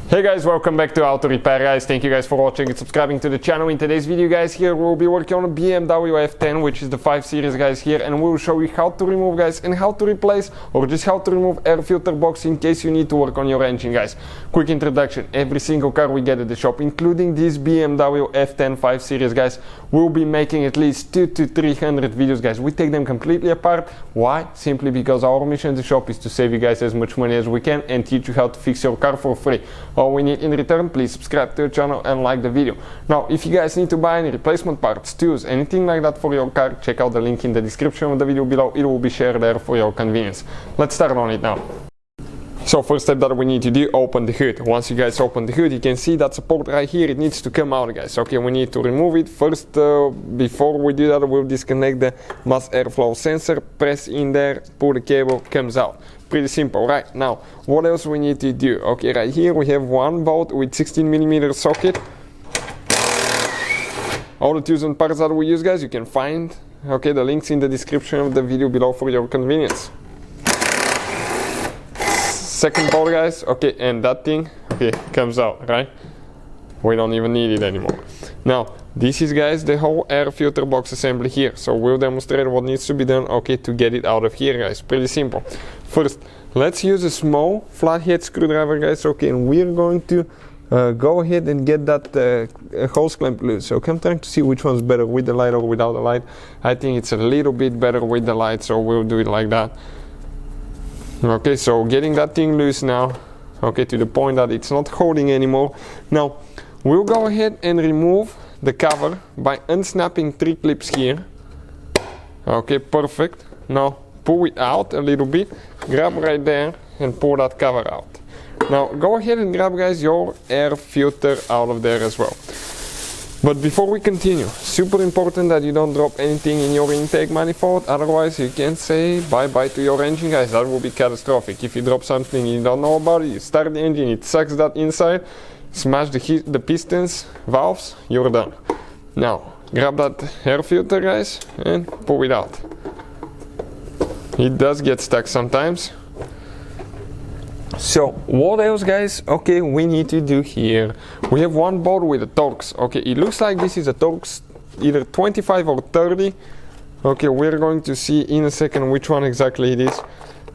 Hey guys, welcome back to Auto Repair guys. Thank you guys for watching and subscribing to the channel. In today's video guys, here we'll be working on a BMW F10, which is the 5 Series guys here, and we'll show you how to remove guys and how to replace or just how to remove air filter box in case you need to work on your engine guys. Quick introduction, every single car we get at the shop, including this BMW F10 5 Series guys, we'll be making at least 200 to 300 videos guys. We take them completely apart. Why? Simply because our mission at the shop is to save you guys as much money as we can and teach you how to fix your car for free. All we need in return, please subscribe to the channel and like the video. Now, if you guys need to buy any replacement parts, tools, anything like that for your car, check out the link in the description of the video below. It will be shared there for your convenience. Let's start on it now. So first step that we need to do, open the hood. Once you guys open the hood, you can see that support right here, it needs to come out guys. Okay, we need to remove it. First, before we do that, we'll disconnect the mass airflow sensor, press in there, pull the cable, comes out. Pretty simple, right? Now, what else we need to do? Okay, right here we have one bolt with 16mm socket. All the tools and parts that we use guys, you can find, okay, the links in the description of the video below for your convenience. Second bolt guys, okay, and that thing, okay, comes out, right? We don't even need it anymore. Now, this is guys the whole air filter box assembly here. So we'll demonstrate what needs to be done, okay, to get it out of here guys. Pretty simple. First, let's use a small flathead screwdriver guys, okay, and we're going to go ahead and get that hose clamp loose. So I'm trying to see which one's better, with the light or without the light. I think it's a little bit better with the light, so we'll do it like that. Okay, so getting that thing loose now, okay, to the point that it's not holding anymore. Now, we'll go ahead and remove the cover by unsnapping 3 clips here. Okay, perfect. Now, pull it out a little bit, grab right there and pull that cover out. Now, go ahead and grab guys your air filter out of there as well. But before we continue, super important that you don't drop anything in your intake manifold, otherwise you can say bye-bye to your engine guys. That will be catastrophic. If you drop something you don't know about it, you start the engine, it sucks that inside, smash the pistons, valves, you're done. Now, grab that air filter guys and pull it out. It does get stuck sometimes. So what else guys, okay, we need to do here. We have one bolt with a Torx. Okay, it looks like this is a Torx either 25 or 30. Okay, we're going to see in a second which one exactly it is.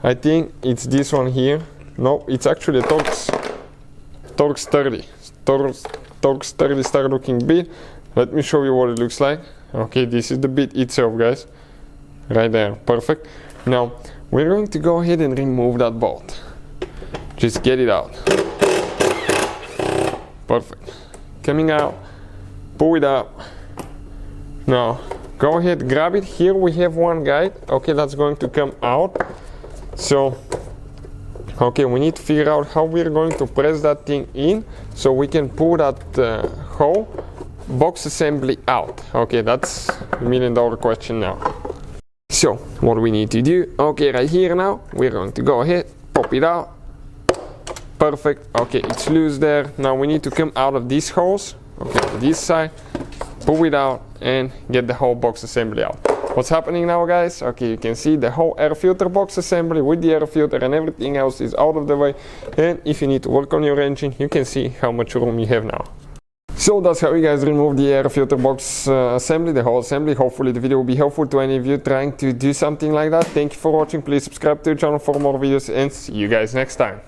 I think it's this one here. No, it's actually a Torx 30. Torx 30 star looking bit. Let me show you what it looks like. Okay, this is the bit itself guys. Right there, perfect. Now, we're going to go ahead and remove that bolt. Just get it out. Perfect. Coming out, pull it up. Now, go ahead, grab it. Here we have one guide, okay, that's going to come out. So, okay, we need to figure out how we're going to press that thing in so we can pull that whole box assembly out. Okay, that's the $1,000,000 question now. So, what we need to do, okay, right here now, we're going to go ahead, pop it out. Perfect. Okay, it's loose there. Now we need to come out of these holes, okay, this side, pull it out and get the whole box assembly out. What's happening now guys? Okay, you can see the whole air filter box assembly with the air filter and everything else is out of the way. And if you need to work on your engine, you can see how much room you have now. So that's how you guys remove the air filter box assembly, the whole assembly. Hopefully the video will be helpful to any of you trying to do something like that. Thank you for watching. Please subscribe to the channel for more videos and see you guys next time.